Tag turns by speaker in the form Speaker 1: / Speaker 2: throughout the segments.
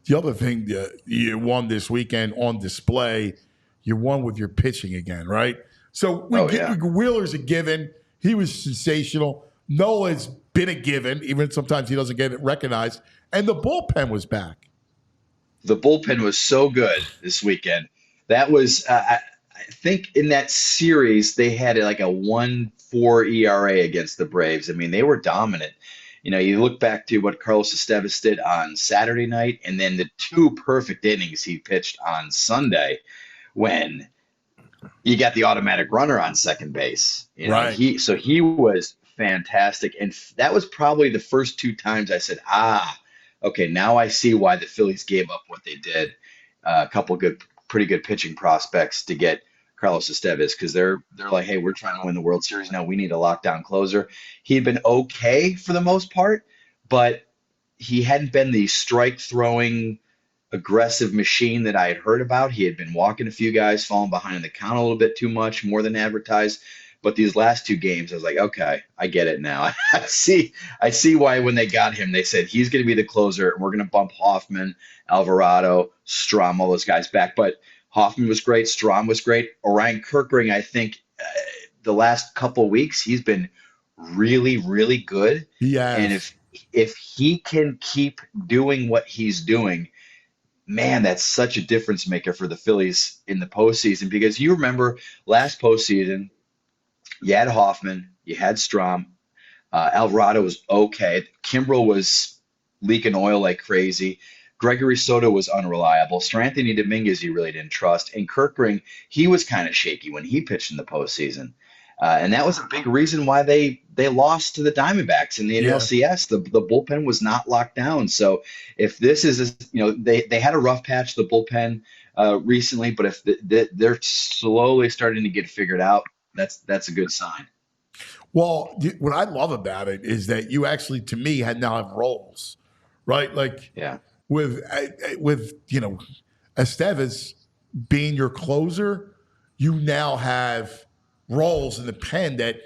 Speaker 1: the other thing that you won this weekend on display, you won with your pitching again, right? So Wheeler's a given. He was sensational. Nola's been a given, even sometimes he doesn't get it recognized. And the bullpen was back.
Speaker 2: The bullpen was so good this weekend. That was, I think in that series, they had like a 1.4 ERA against the Braves. I mean, they were dominant. You know, you look back to what Carlos Estevez did on Saturday night, and then the 2 perfect innings he pitched on Sunday when you got the automatic runner on second base. You know,
Speaker 1: right.
Speaker 2: He was fantastic. And that was probably the first 2 times I said, okay, now I see why the Phillies gave up what they did. A couple pretty good pitching prospects to get Carlos Estevez, because they're like, hey, we're trying to win the World Series now. We need a lockdown closer. He'd been okay for the most part, but he hadn't been the strike throwing aggressive machine that I had heard about. He had been walking a few guys, falling behind in the count a little bit too much, more than advertised. But these last 2 games, I was like, okay, I get it now. I see why when they got him, they said he's going to be the closer, and we're going to bump Hoffman, Alvarado, Strom, all those guys back. But Hoffman was great. Strom was great. Orion Kirkring, I think the last couple of weeks, he's been really, really good.
Speaker 1: Yeah.
Speaker 2: And if he can keep doing what he's doing, man, that's such a difference maker for the Phillies in the postseason. Because you remember last postseason, you had Hoffman, you had Strom, Alvarado was okay. Kimbrel was leaking oil like crazy. Gregory Soto was unreliable. Anthony Dominguez you really didn't trust. And Kirkring, he was kind of shaky when he pitched in the postseason. And that was a big reason why they lost to the Diamondbacks in the NLCS. The bullpen was not locked down. So if this is, they had a rough patch, the bullpen recently, but if they're slowly starting to get figured out, that's a good sign.
Speaker 1: Well, what I love about it is that you actually, to me, now have roles, right? Like, with Estevez being your closer, you now have roles in the pen that,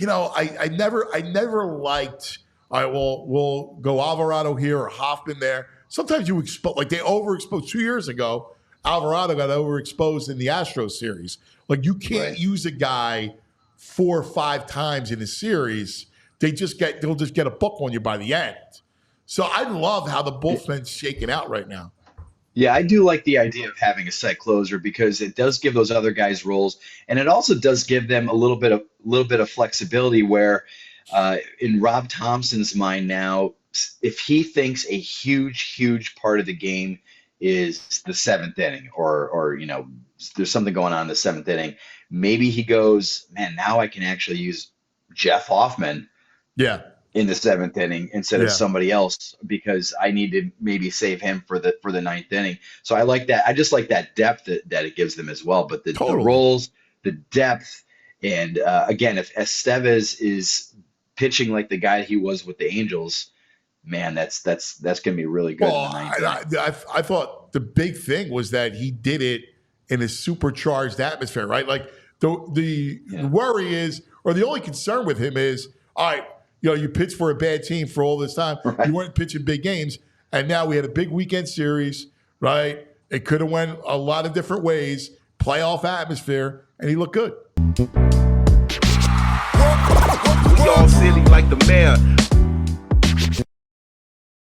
Speaker 1: I never liked. All right, well, we'll go Alvarado here or Hoffman there. Sometimes you expose, like they overexposed 2 years ago. Alvarado got overexposed in the Astros series. Like you can't use a guy 4 or 5 times in a series. They'll just get a book on you by the end. So I love how the bullpen's shaking out right now.
Speaker 2: Yeah, I do like the idea of having a set closer because it does give those other guys roles, and it also does give them a little bit of flexibility. Where, in Rob Thompson's mind now, if he thinks a huge part of the game is the 7th inning, or there's something going on in the 7th inning, maybe he goes, man, now I can actually use Jeff Hoffman.
Speaker 1: Yeah.
Speaker 2: In the 7th inning instead of somebody else because I need to maybe save him for the 9th inning. So I like that. I just like that depth that it gives them as well. But the roles, the depth, and again, if Estevez is pitching like the guy he was with the Angels, man, that's going to be really good.
Speaker 1: Well, I thought the big thing was that he did it in a supercharged atmosphere, right? Like the worry is, or the only concern with him is, all right, you pitched for a bad team for all this time. Right. You weren't pitching big games. And now we had a big weekend series, right? It could have went a lot of different ways, playoff atmosphere, and he looked good.
Speaker 3: We all silly like the mayor.